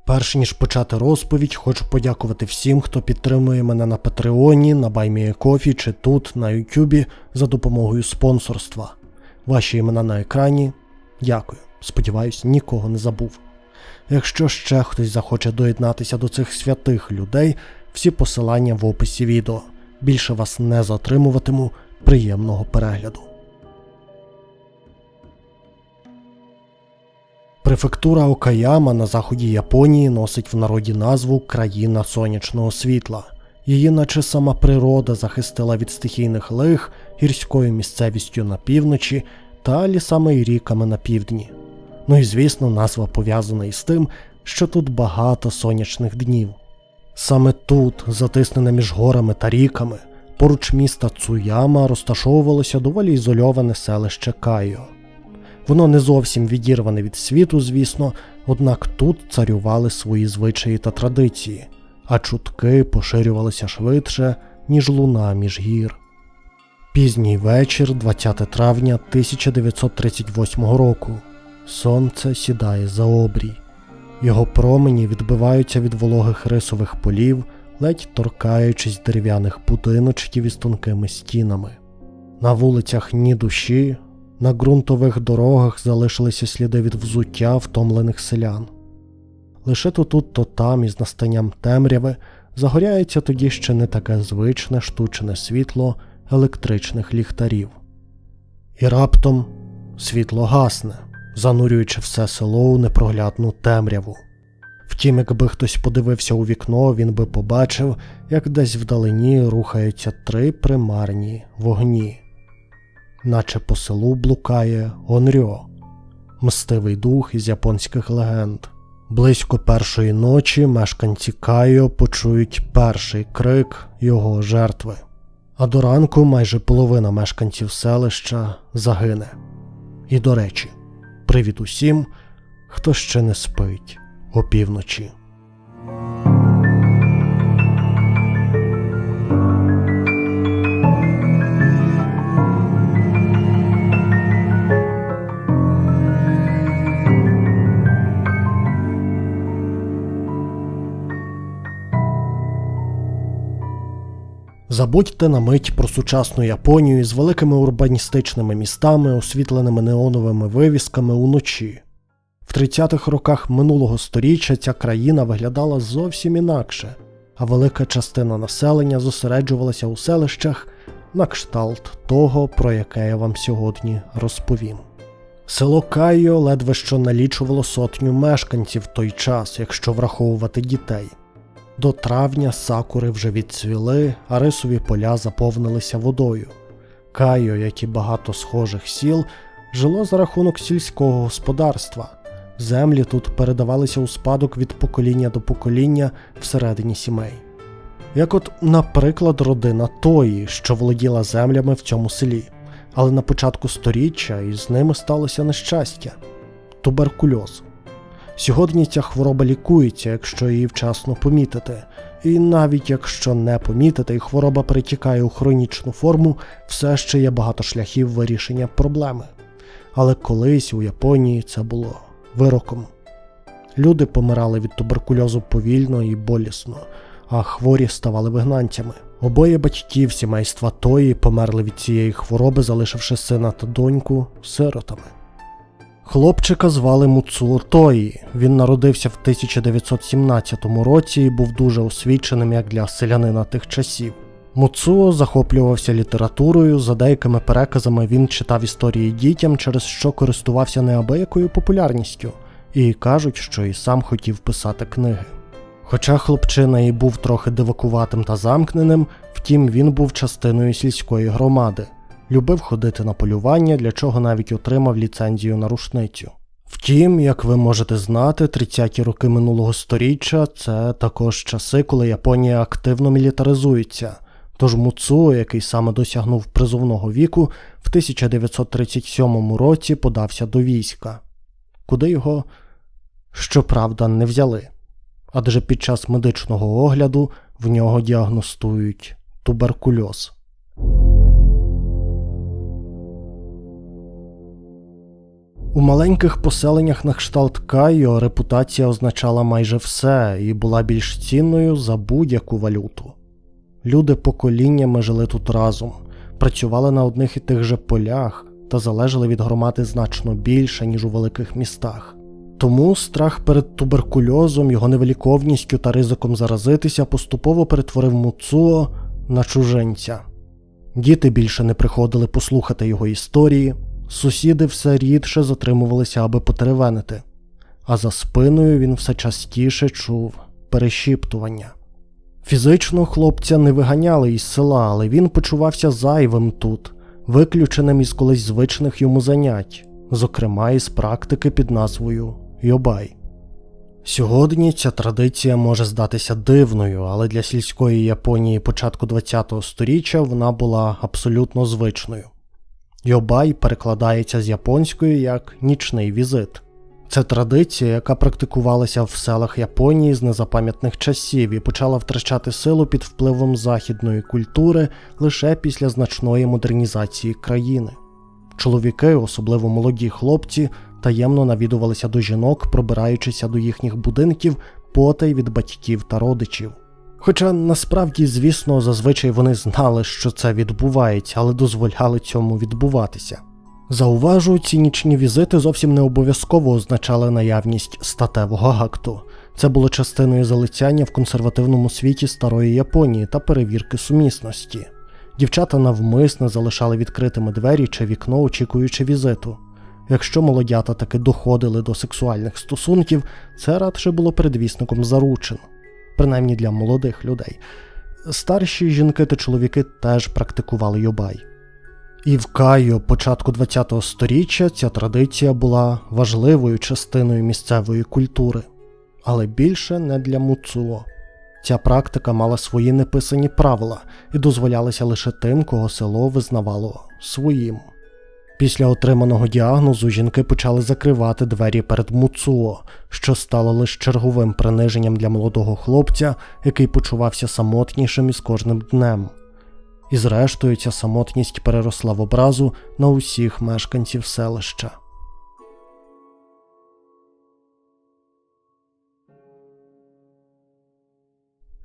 Перш ніж почати розповідь, хочу подякувати всім, хто підтримує мене на Патреоні, на BuyMeACoffee чи тут, на Ютубі, за допомогою спонсорства. Ваші імена на екрані. Дякую. Сподіваюсь, нікого не забув. Якщо ще хтось захоче доєднатися до цих святих людей, всі посилання в описі відео. Більше вас не затримуватиму. Приємного перегляду. Префектура Окаяма на заході Японії носить в народі назву «Країна сонячного світла». Її наче сама природа захистила від стихійних лих гірською місцевістю на півночі та лісами і ріками на півдні. Ну і звісно, назва пов'язана із тим, що тут багато сонячних днів. Саме тут, затиснене між горами та ріками, поруч міста Цуяма розташовувалося доволі ізольоване селище Кайо. Воно не зовсім відірване від світу, звісно, однак тут царювали свої звичаї та традиції, а чутки поширювалися швидше, ніж луна між гір. Пізній вечір, 20 травня 1938 року. Сонце сідає за обрій. Його промені відбиваються від вологих рисових полів, ледь торкаючись дерев'яних будиночків із тонкими стінами. На вулицях ні душі, на ґрунтових дорогах залишилися сліди від взуття втомлених селян. Лише то тут, то там із настанням темряви загоряється тоді ще не таке звичне штучне світло електричних ліхтарів. І раптом світло гасне, занурюючи все село у непроглядну темряву. Втім, якби хтось подивився у вікно, він би побачив, як десь вдалині рухаються 3 примарні вогні. Наче по селу блукає Онрьо, мстивий дух із японських легенд. Близько першої ночі мешканці Кайо почують перший крик його жертви. А до ранку майже половина мешканців селища загине. І до речі, привіт усім, хто ще не спить опівночі. Забудьте на мить про сучасну Японію з великими урбаністичними містами, освітленими неоновими вивісками уночі. В 30-х роках минулого сторіччя ця країна виглядала зовсім інакше, а велика частина населення зосереджувалася у селищах на кшталт того, про яке я вам сьогодні розповім. Село Кайо ледве що налічувало 100 мешканців в той час, якщо враховувати дітей. До травня сакури вже відцвіли, а рисові поля заповнилися водою. Кайо, як і багато схожих сіл, жило за рахунок сільського господарства. Землі тут передавалися у спадок від покоління до покоління всередині сімей. Як от, наприклад, родина Тої, що володіла землями в цьому селі. Але на початку сторіччя із ними сталося нещастя – туберкульоз. Сьогодні ця хвороба лікується, якщо її вчасно помітити. І навіть якщо не помітити і хвороба перетікає у хронічну форму, все ще є багато шляхів вирішення проблеми. Але колись у Японії це було вироком. Люди помирали від туберкульозу повільно і болісно, а хворі ставали вигнанцями. Обоє батьків сімейства Тої померли від цієї хвороби, залишивши сина та доньку сиротами. Хлопчика звали Муцуо Тої. Він народився в 1917 році і був дуже освіченим як для селянина тих часів. Муцуо захоплювався літературою, за деякими переказами він читав історії дітям, через що користувався неабиякою популярністю, і кажуть, що і сам хотів писати книги. Хоча хлопчина і був трохи дивакуватим та замкненим, втім він був частиною сільської громади. Любив ходити на полювання, для чого навіть отримав ліцензію на рушницю. Втім, як ви можете знати, 30-ті роки минулого сторіччя – це також часи, коли Японія активно мілітаризується. Тож Муцуо, який саме досягнув призовного віку, в 1937 році подався до війська, куди його, щоправда, не взяли. Адже під час медичного огляду в нього діагностують У маленьких поселеннях на кшталт Кайо репутація означала майже все і була більш цінною за будь-яку валюту. Люди поколіннями жили тут разом, працювали на одних і тих же полях та залежали від громади значно більше, ніж у великих містах. Тому страх перед туберкульозом, його невиліковністю та ризиком заразитися поступово перетворив Муцуо на чужинця. Діти більше не приходили послухати його історії, сусіди все рідше затримувалися, аби потеревенити, а за спиною він все частіше чув перешіптування. Фізично хлопця не виганяли із села, але він почувався зайвим тут, виключеним із колись звичних йому занять, зокрема із практики під назвою йобай. Сьогодні ця традиція може здатися дивною, але для сільської Японії початку ХХ століття вона була абсолютно звичною. Йобай перекладається з японської як «нічний візит». Це традиція, яка практикувалася в селах Японії з незапам'ятних часів і почала втрачати силу під впливом західної культури лише після значної модернізації країни. Чоловіки, особливо молоді хлопці, таємно навідувалися до жінок, пробираючися до їхніх будинків потай від батьків та родичів. Хоча насправді, звісно, зазвичай вони знали, що це відбувається, але дозволяли цьому відбуватися. Зауважу, ці нічні візити зовсім не обов'язково означали наявність статевого акту. Це було частиною залицяння в консервативному світі старої Японії та перевірки сумісності. Дівчата навмисне залишали відкритими двері чи вікно, очікуючи візиту. Якщо молодята таки доходили до сексуальних стосунків, це радше було передвісником заручин. Принаймні для молодих людей. Старші жінки та чоловіки теж практикували йобай. І в Кайо початку ХХ століття ця традиція була важливою частиною місцевої культури. Але більше не для Муцуо. Ця практика мала свої неписані правила і дозволялася лише тим, кого село визнавало своїм. Після отриманого діагнозу жінки почали закривати двері перед Муцуо, що стало лише черговим приниженням для молодого хлопця, який почувався самотнішим із кожним днем. І зрештою ця самотність переросла в образу на усіх мешканців селища.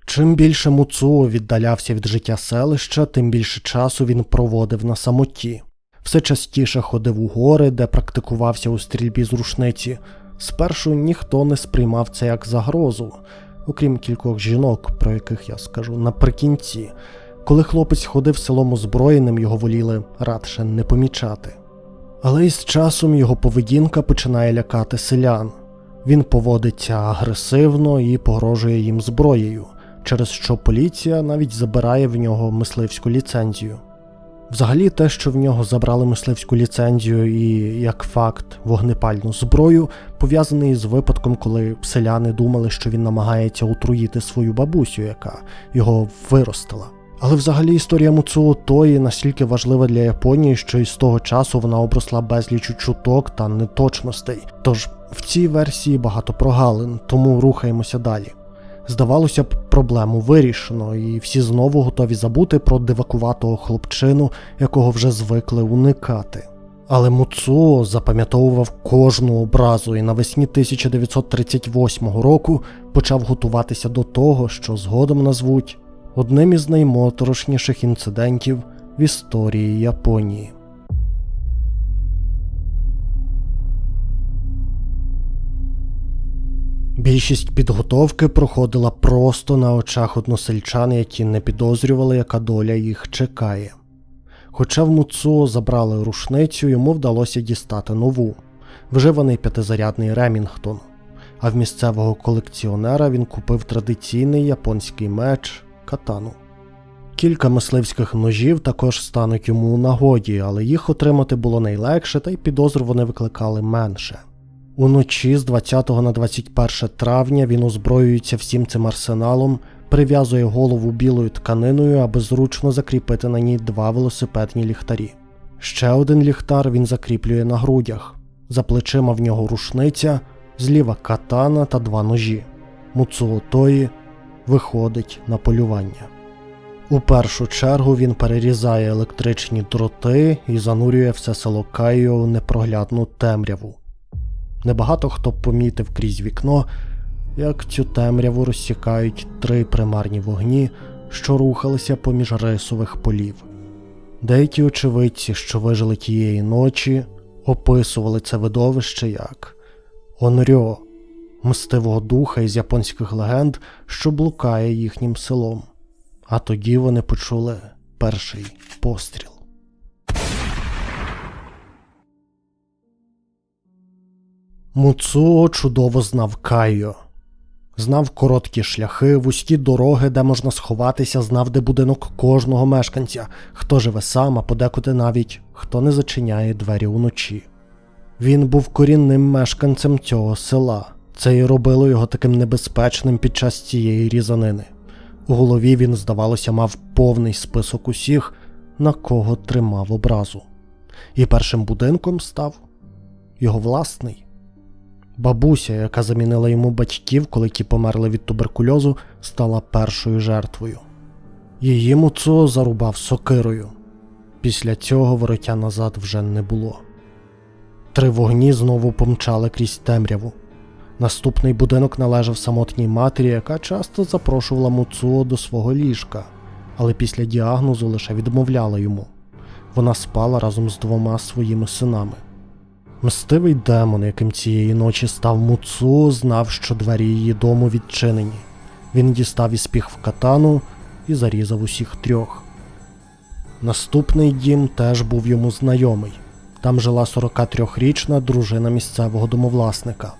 Чим більше Муцуо віддалявся від життя селища, тим більше часу він проводив на самоті. Все частіше ходив у гори, де практикувався у стрільбі з рушниці. Спершу ніхто не сприймав це як загрозу, окрім кількох жінок, про яких я скажу наприкінці. Коли хлопець ходив селом озброєним, його воліли радше не помічати. Але із часом його поведінка починає лякати селян. Він поводиться агресивно і погрожує їм зброєю, через що поліція навіть забирає в нього мисливську ліцензію. Взагалі те, що в нього забрали мисливську ліцензію і, як факт, вогнепальну зброю, пов'язаний із випадком, коли селяни думали, що він намагається отруїти свою бабусю, яка його виростила. Але взагалі історія Муцуо Тої настільки важлива для Японії, що із того часу вона обросла безліччю чуток та неточностей. Тож в цій версії багато прогалин, тому рухаємося далі. Здавалося б, проблему вирішено, і всі знову готові забути про дивакуватого хлопчину, якого вже звикли уникати. Але Муцуо запам'ятовував кожну образу і навесні 1938 року почав готуватися до того, що згодом назвуть одним із наймоторошніших інцидентів в історії Японії. Більшість підготовки проходила просто на очах односельчан, які не підозрювали, яка доля їх чекає. Хоча в Муцуо забрали рушницю, йому вдалося дістати нову – вживаний 5-зарядний Ремінгтон. А в місцевого колекціонера він купив традиційний японський меч – катану. Кілька мисливських ножів також стануть йому у нагоді, але їх отримати було найлегше, та й підозр вони викликали менше. Уночі з 20 на 21 травня він озброюється всім цим арсеналом, прив'язує голову білою тканиною, аби зручно закріпити на ній 2 велосипедні ліхтарі. Ще один ліхтар він закріплює на грудях. За плечима в нього рушниця, зліва катана та 2 ножі. Муцуо Тої виходить на полювання. У першу чергу він перерізає електричні дроти і занурює все село Кайо у непроглядну темряву. Небагато хто помітив крізь вікно, як цю темряву розсікають 3 примарні вогні, що рухалися поміж рисових полів. Деякі очевидці, що вижили тієї ночі, описували це видовище як Онрьо, мстивого духа із японських легенд, що блукає їхнім селом. А тоді вони почули перший постріл. Муцуо чудово знав Кайо. Знав короткі шляхи, вузькі дороги, де можна сховатися, знав, де будинок кожного мешканця, хто живе сам, а подекуди навіть хто не зачиняє двері уночі. Він був корінним мешканцем цього села. Це і робило його таким небезпечним під час цієї різанини. У голові він, здавалося, мав повний список усіх, на кого тримав образу. І першим будинком став його власний. Бабуся, яка замінила йому батьків, коли ті померли від туберкульозу, стала першою жертвою. Її Муцуо зарубав сокирою. Після цього вороття назад вже не було. 3 вогні знову помчали крізь темряву. Наступний будинок належав самотній матері, яка часто запрошувала Муцуо до свого ліжка, але після діагнозу лише відмовляла йому. Вона спала разом з 2 своїми синами. Мстивий демон, яким цієї ночі став Муцуо, знав, що двері її дому відчинені. Він дістав із піхв катану і зарізав усіх 3. Наступний дім теж був йому знайомий. Там жила 43-річна дружина місцевого домовласника.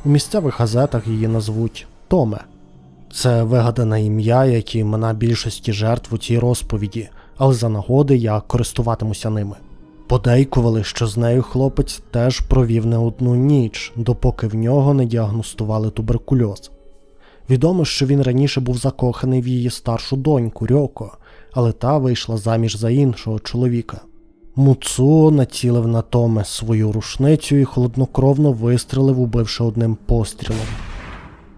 У місцевих газетах її назвуть Томе. Це вигадане ім'я, як і імена більшості жертв у цій розповіді, але за нагоди я користуватимуся ними. Подейкували, що з нею хлопець теж провів не одну ніч, допоки в нього не діагностували туберкульоз. Відомо, що він раніше був закоханий в її старшу доньку Рьоко, але та вийшла заміж за іншого чоловіка. Муцуо націлив на Томе свою рушницю і холоднокровно вистрелив, убивши одним пострілом.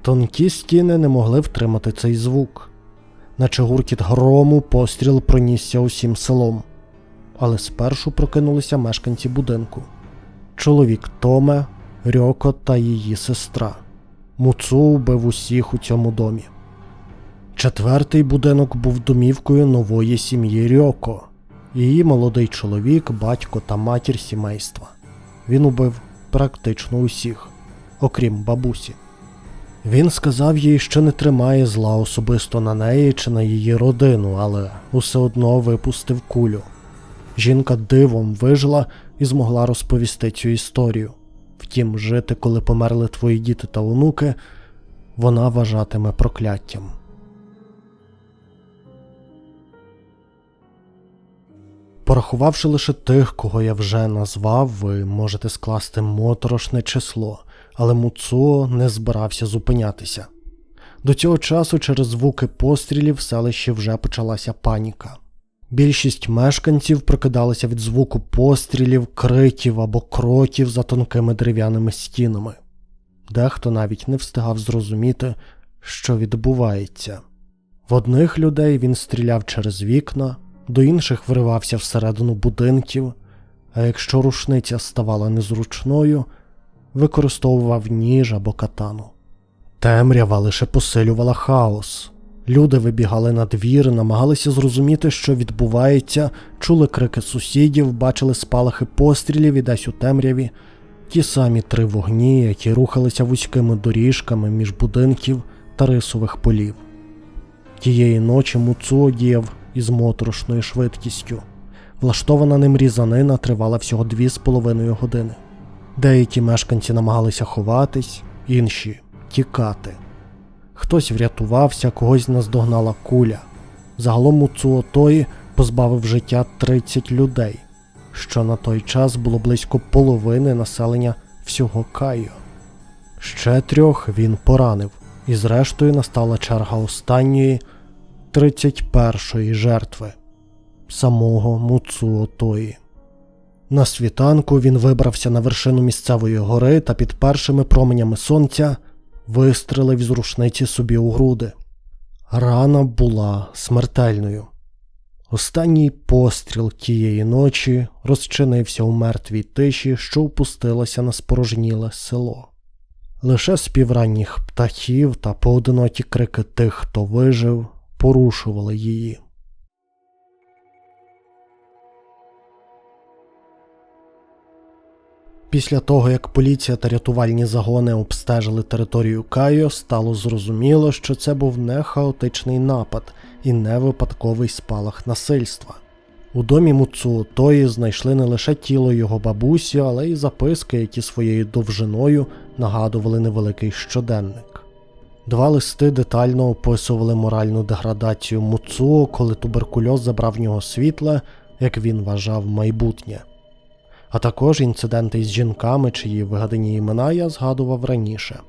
Тонкі стіни не могли втримати цей звук. Наче гуркіт грому, постріл пронісся усім селом. Але спершу прокинулися мешканці будинку. Чоловік Томе, Рьоко та її сестра. Муцуо вбив усіх у цьому домі. 4-й будинок був домівкою нової сім'ї Рьоко. Її молодий чоловік, батько та матір сімейства. Він убив практично усіх, окрім бабусі. Він сказав їй, що не тримає зла особисто на неї чи на її родину, але усе одно випустив кулю. Жінка дивом вижила і змогла розповісти цю історію. Втім, жити, коли померли твої діти та онуки, вона вважатиме прокляттям. Порахувавши лише тих, кого я вже назвав, ви можете скласти моторошне число, але Муцуо не збирався зупинятися. До цього часу через звуки пострілів в селищі вже почалася паніка. Більшість мешканців прокидалися від звуку пострілів, криків або кроків за тонкими дерев'яними стінами. Дехто навіть не встигав зрозуміти, що відбувається. В одних людей він стріляв через вікна, до інших вривався всередину будинків, а якщо рушниця ставала незручною, використовував ніж або катану. Темрява лише посилювала хаос. Люди вибігали на двір, намагалися зрозуміти, що відбувається, чули крики сусідів, бачили спалахи пострілів і десь у темряві ті самі 3 вогні, які рухалися вузькими доріжками між будинків та рисових полів. Тієї ночі Муцуо діяв із моторошною швидкістю. Влаштована ним різанина тривала всього 2,5 години. Деякі мешканці намагалися ховатись, інші – тікати. Хтось врятувався, когось наздогнала куля. Загалом Муцуо Тої позбавив життя 30 людей, що на той час було близько половини населення всього Кайо. Ще 3 він поранив, і зрештою настала черга останньої, 31-ї жертви – самого Муцуо Тої. На світанку він вибрався на вершину місцевої гори та під першими променями сонця вистрелив з рушниці собі у груди. Рана була смертельною. Останній постріл тієї ночі розчинився у мертвій тиші, що опустилася на спорожніле село. Лише спів ранніх птахів та поодинокі крики тих, хто вижив, порушували її. Після того, як поліція та рятувальні загони обстежили територію Кайо, стало зрозуміло, що це був не хаотичний напад і не випадковий спалах насильства. У домі Муцуо Тої знайшли не лише тіло його бабусі, але й записки, які своєю довжиною нагадували невеликий щоденник. 2 листи детально описували моральну деградацію Муцуо, коли туберкульоз забрав в нього світле, як він вважав, майбутнє. А також інциденти із жінками, чиї вигадані імена я згадував раніше.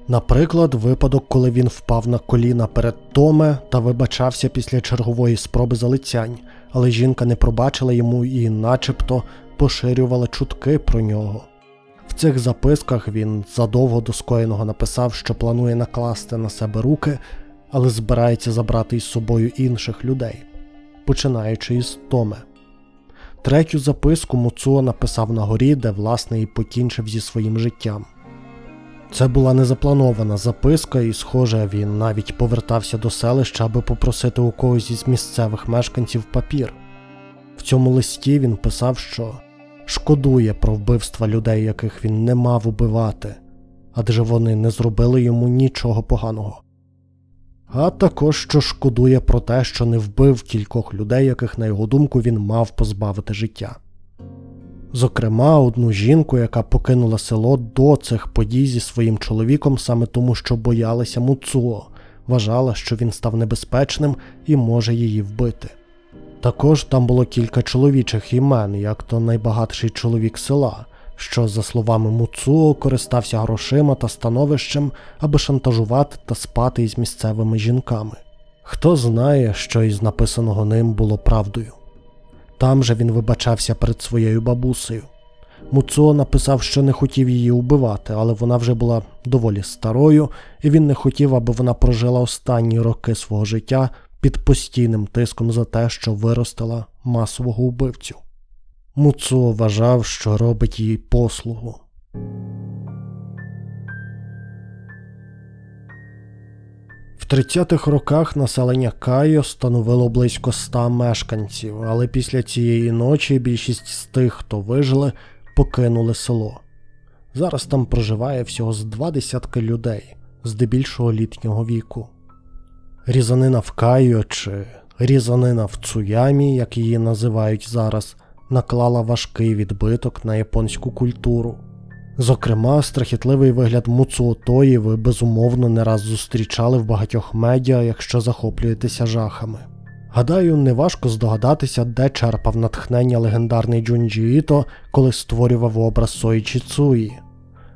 Наприклад, випадок, коли він впав на коліна перед Томе та вибачався після чергової спроби залицянь, але жінка не пробачила йому і начебто поширювала чутки про нього. В цих записках він задовго до скоєного написав, що планує накласти на себе руки, але збирається забрати із собою інших людей, починаючи із Томе. 3-ю записку Муцуо написав на горі, де власне і покінчив зі своїм життям. Це була незапланована записка, і, схоже, він навіть повертався до селища, аби попросити у когось із місцевих мешканців папір. В цьому листі він писав, що шкодує про вбивства людей, яких він не мав убивати, адже вони не зробили йому нічого поганого. А також, що шкодує про те, що не вбив кількох людей, яких, на його думку, він мав позбавити життя. Зокрема, одну жінку, яка покинула село до цих подій зі своїм чоловіком саме тому, що боялася Муцуо, вважала, що він став небезпечним і може її вбити. Також там було кілька чоловічих імен, як то найбагатший чоловік села, що, за словами Муцуо, користався грошима та становищем, аби шантажувати та спати із місцевими жінками. Хто знає, що із написаного ним було правдою. Там же він вибачався перед своєю бабусею. Муцуо написав, що не хотів її убивати, але вона вже була доволі старою, і він не хотів, аби вона прожила останні роки свого життя під постійним тиском за те, що виростила масового вбивцю. Муцуо вважав, що робить їй послугу. В 30-х роках населення Кайо становило близько 100 мешканців, але після цієї ночі більшість з тих, хто вижили, покинули село. Зараз там проживає всього з 20 людей, здебільшого літнього віку. Різанина в Кайо, чи різанина в Цуямі, як її називають зараз, наклала важкий відбиток на японську культуру. Зокрема, страхітливий вигляд Муцуо Тої ви безумовно не раз зустрічали в багатьох медіа, якщо захоплюєтеся жахами. Гадаю, неважко здогадатися, де черпав натхнення легендарний Джунджі Іто, коли створював образ Сойчі Цуї.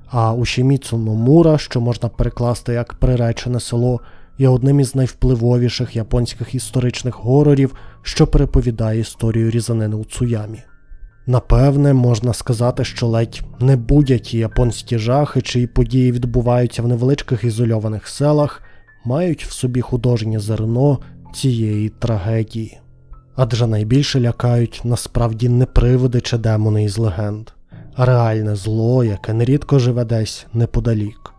А Ушіміцу Номура, що можна перекласти як «приречене село», є одним із найвпливовіших японських історичних горорів, що переповідає історію різанини у Цуямі. Напевне, можна сказати, що ледь не будь-які японські жахи, чиї події відбуваються в невеличких ізольованих селах, мають в собі художнє зерно цієї трагедії. Адже найбільше лякають насправді не привиди чи демони із легенд, а реальне зло, яке нерідко живе десь неподалік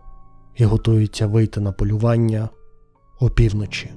і готується вийти на полювання опівночі.